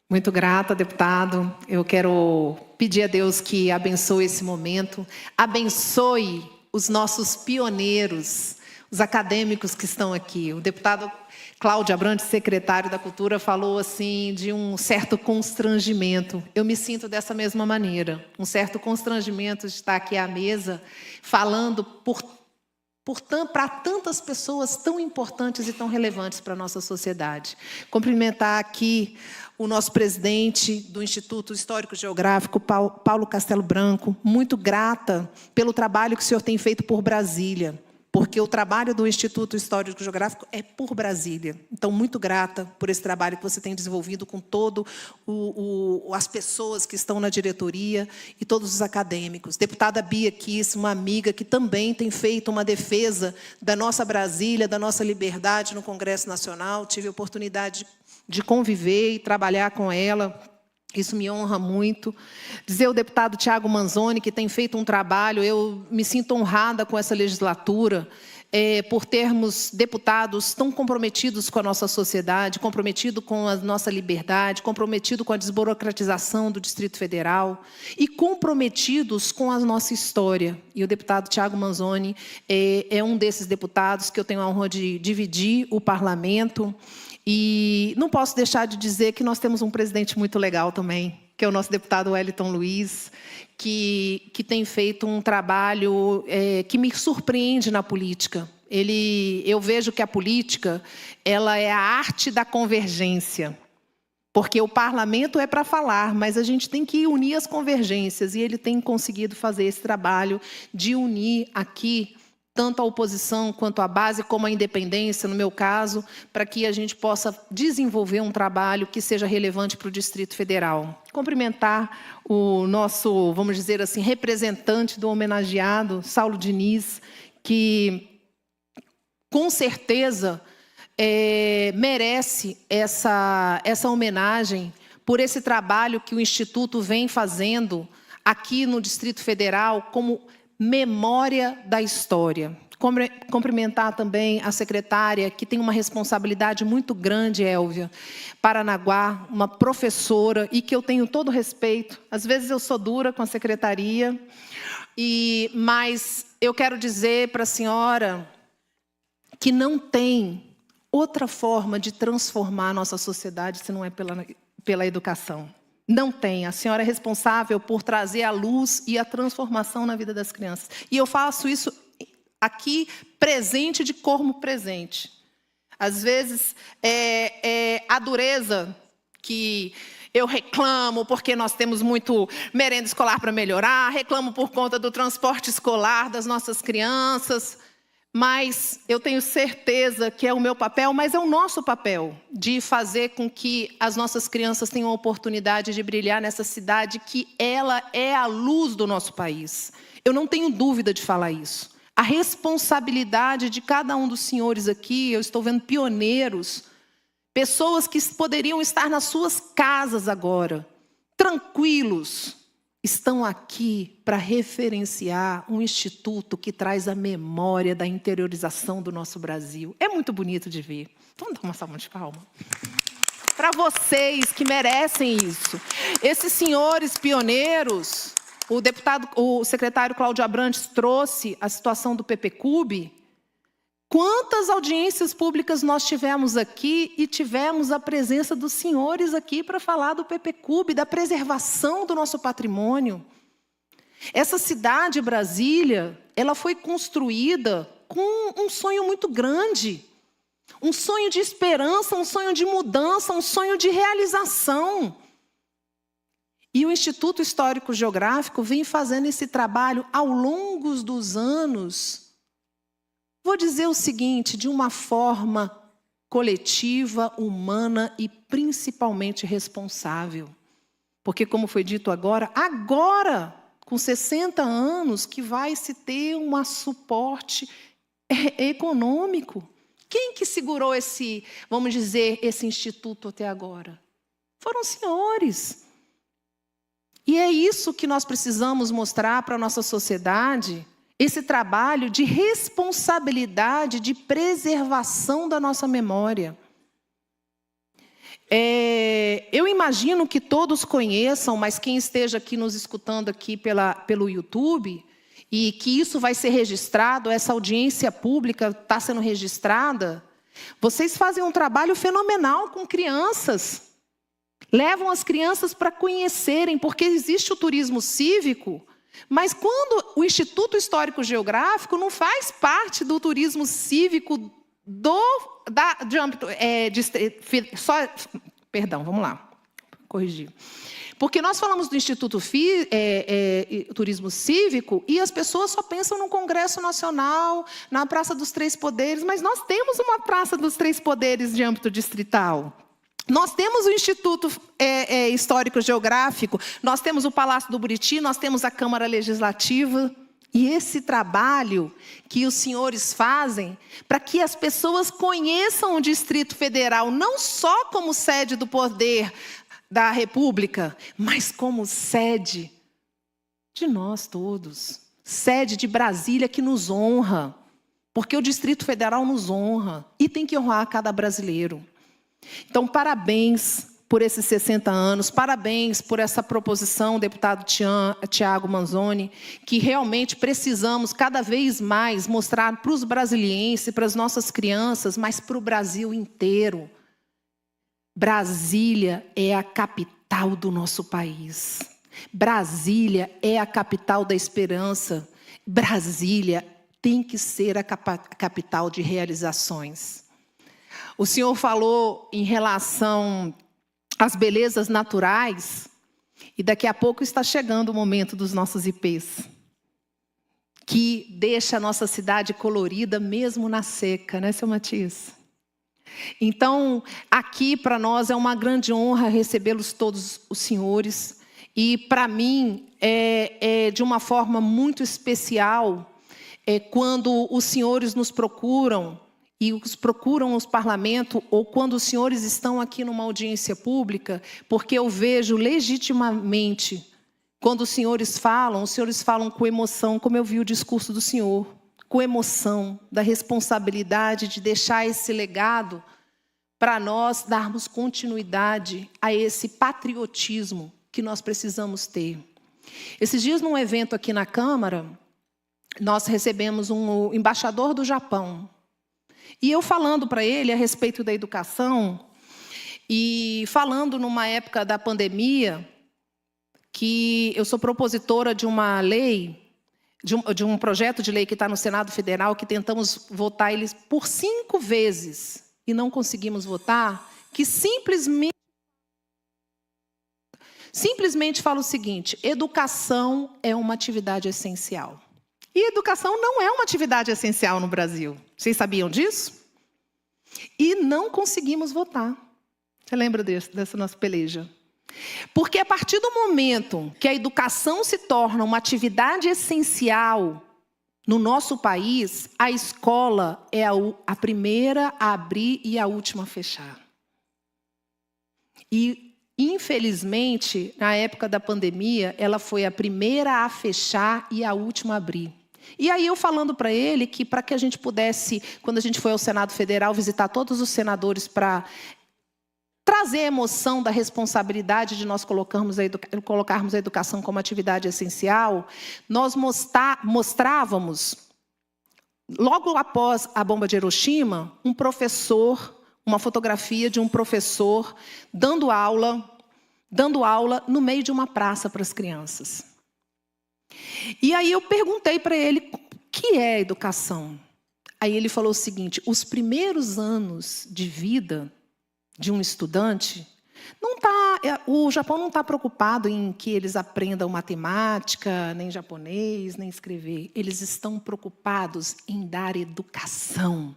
Muito grata, deputado. Eu quero pedir a Deus que abençoe esse momento, abençoe os nossos pioneiros, os acadêmicos que estão aqui. O deputado Cláudio Abrantes, secretário da Cultura, falou assim de um certo constrangimento. Eu me sinto dessa mesma maneira, um certo constrangimento de estar aqui à mesa falando para tantas pessoas tão importantes e tão relevantes para a nossa sociedade. Cumprimentar aqui o nosso presidente do Instituto Histórico Geográfico, Paulo Castelo Branco, muito grata pelo trabalho que o senhor tem feito por Brasília, porque o trabalho do Instituto Histórico Geográfico é por Brasília. Então, muito grata por esse trabalho que você tem desenvolvido com todo as pessoas que estão na diretoria e todos os acadêmicos. Deputada Bia Kiss, uma amiga que também tem feito uma defesa da nossa Brasília, da nossa liberdade no Congresso Nacional. Tive a oportunidade de conviver e trabalhar com ela. Isso me honra muito. Dizer ao deputado Tiago Manzoni, que tem feito um trabalho, eu me sinto honrada com essa legislatura, por termos deputados tão comprometidos com a nossa sociedade, comprometidos com a nossa liberdade, comprometidos com a desburocratização do Distrito Federal e comprometidos com a nossa história. E o deputado Tiago Manzoni é um desses deputados que eu tenho a honra de dividir o parlamento. E não posso deixar de dizer que nós temos um presidente muito legal também, que é o nosso deputado Wellington Luiz, que tem feito um trabalho que me surpreende na política. Eu vejo que a política ela é a arte da convergência, porque o parlamento é para falar, mas a gente tem que unir as convergências, e ele tem conseguido fazer esse trabalho de unir aqui tanto a oposição quanto a base, como a independência, no meu caso, para que a gente possa desenvolver um trabalho que seja relevante para o Distrito Federal. Cumprimentar o nosso, vamos dizer assim, representante do homenageado, Saulo Diniz, que, com certeza, merece essa homenagem por esse trabalho que o Instituto vem fazendo aqui no Distrito Federal como memória da história. Cumprimentar também a secretária, que tem uma responsabilidade muito grande, Elvia Paranaguá, uma professora, e que eu tenho todo respeito. Às vezes eu sou dura com a secretaria, mas eu quero dizer para a senhora que não tem outra forma de transformar a nossa sociedade se não é pela educação. Não tem. A senhora é responsável por trazer a luz e a transformação na vida das crianças. E eu faço isso aqui presente de como presente. Às vezes, a dureza que eu reclamo porque nós temos muito merenda escolar para melhorar, reclamo por conta do transporte escolar das nossas crianças, mas eu tenho certeza que é o meu papel, mas é o nosso papel, de fazer com que as nossas crianças tenham a oportunidade de brilhar nessa cidade que ela é a luz do nosso país. Eu não tenho dúvida de falar isso. A responsabilidade de cada um dos senhores aqui, eu estou vendo pioneiros, pessoas que poderiam estar nas suas casas agora, tranquilos, estão aqui para referenciar um instituto que traz a memória da interiorização do nosso Brasil. É muito bonito de ver. Vamos dar uma salva de palmas? Para vocês que merecem isso. Esses senhores pioneiros, o secretário Cláudio Abrantes trouxe a situação do PPCub. Quantas audiências públicas nós tivemos aqui e tivemos a presença dos senhores aqui para falar do PPCub, da preservação do nosso patrimônio. Essa cidade, Brasília, ela foi construída com um sonho muito grande, um sonho de esperança, um sonho de mudança, um sonho de realização. E o Instituto Histórico Geográfico vem fazendo esse trabalho ao longo dos anos. Vou dizer o seguinte, de uma forma coletiva, humana e principalmente responsável. Porque, como foi dito agora, com 60 anos, que vai se ter um suporte econômico. Quem que segurou vamos dizer, esse instituto até agora? Foram os senhores. E é isso que nós precisamos mostrar para a nossa sociedade, esse trabalho de responsabilidade, de preservação da nossa memória. Eu imagino que todos conheçam, mas quem esteja aqui nos escutando aqui pelo YouTube, e que isso vai ser registrado, essa audiência pública está sendo registrada, vocês fazem um trabalho fenomenal com crianças. Levam as crianças para conhecerem, porque existe o turismo cívico, mas quando o Instituto Histórico Geográfico não faz parte do turismo cívico vamos lá, corrigir. Porque nós falamos do Instituto Turismo Cívico e as pessoas só pensam no Congresso Nacional, na Praça dos Três Poderes, mas nós temos uma Praça dos Três Poderes de âmbito distrital. Nós temos o Instituto Histórico Geográfico, nós temos o Palácio do Buriti, nós temos a Câmara Legislativa. E esse trabalho que os senhores fazem para que as pessoas conheçam o Distrito Federal, não só como sede do poder da República, mas como sede de nós todos. Sede de Brasília que nos honra, porque o Distrito Federal nos honra e tem que honrar cada brasileiro. Então, parabéns por esses 60 anos, parabéns por essa proposição, deputado Tiago Manzoni, que realmente precisamos cada vez mais mostrar para os brasilienses, para as nossas crianças, mas para o Brasil inteiro. Brasília é a capital do nosso país. Brasília é a capital da esperança. Brasília tem que ser a capital de realizações. O senhor falou em relação às belezas naturais, e daqui a pouco está chegando o momento dos nossos ipês, que deixa a nossa cidade colorida mesmo na seca, né, seu Matias? Então, aqui para nós é uma grande honra recebê-los todos os senhores, e para mim é de uma forma muito especial quando os senhores nos procuram, e os procuram os parlamentos, ou quando os senhores estão aqui numa audiência pública, porque eu vejo legitimamente, quando os senhores falam com emoção, como eu vi o discurso do senhor, com emoção, da responsabilidade de deixar esse legado para nós darmos continuidade a esse patriotismo que nós precisamos ter. Esses dias, num evento aqui na Câmara, nós recebemos um embaixador do Japão. E eu falando para ele a respeito da educação, e falando numa época da pandemia, que eu sou propositora de uma lei, de um projeto de lei que está no Senado Federal, que tentamos votar eles por 5 vezes, e não conseguimos votar, que simplesmente fala o seguinte: educação é uma atividade essencial. E educação não é uma atividade essencial no Brasil. Vocês sabiam disso? E não conseguimos votar. Você lembra dessa nossa peleja? Porque a partir do momento que a educação se torna uma atividade essencial no nosso país, a escola é a primeira a abrir e a última a fechar. E, infelizmente, na época da pandemia, ela foi a primeira a fechar e a última a abrir. E aí eu falando para ele que para que a gente pudesse, quando a gente foi ao Senado Federal, visitar todos os senadores para trazer a emoção da responsabilidade de nós colocarmos a educação como atividade essencial, nós mostrávamos, logo após a bomba de Hiroshima, uma fotografia de um professor dando aula no meio de uma praça para as crianças. E aí eu perguntei para ele o que é educação. Aí ele falou o seguinte: os primeiros anos de vida de um estudante, o Japão não está preocupado em que eles aprendam matemática, nem japonês, nem escrever. Eles estão preocupados em dar educação.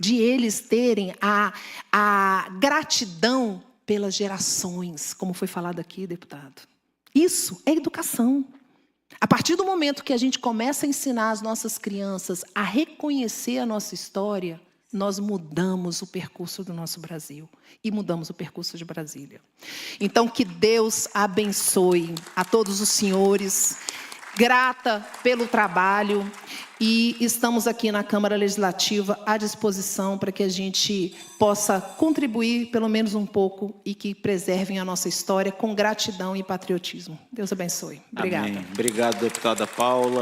De eles terem a gratidão pelas gerações, como foi falado aqui, deputado. Isso é educação. A partir do momento que a gente começa a ensinar as nossas crianças a reconhecer a nossa história, nós mudamos o percurso do nosso Brasil e mudamos o percurso de Brasília. Então, que Deus abençoe a todos os senhores grata pelo trabalho e estamos aqui na Câmara Legislativa à disposição para que a gente possa contribuir pelo menos um pouco e que preservem a nossa história com gratidão e patriotismo. Deus abençoe. Obrigada. Amém. Obrigado, deputada Paula.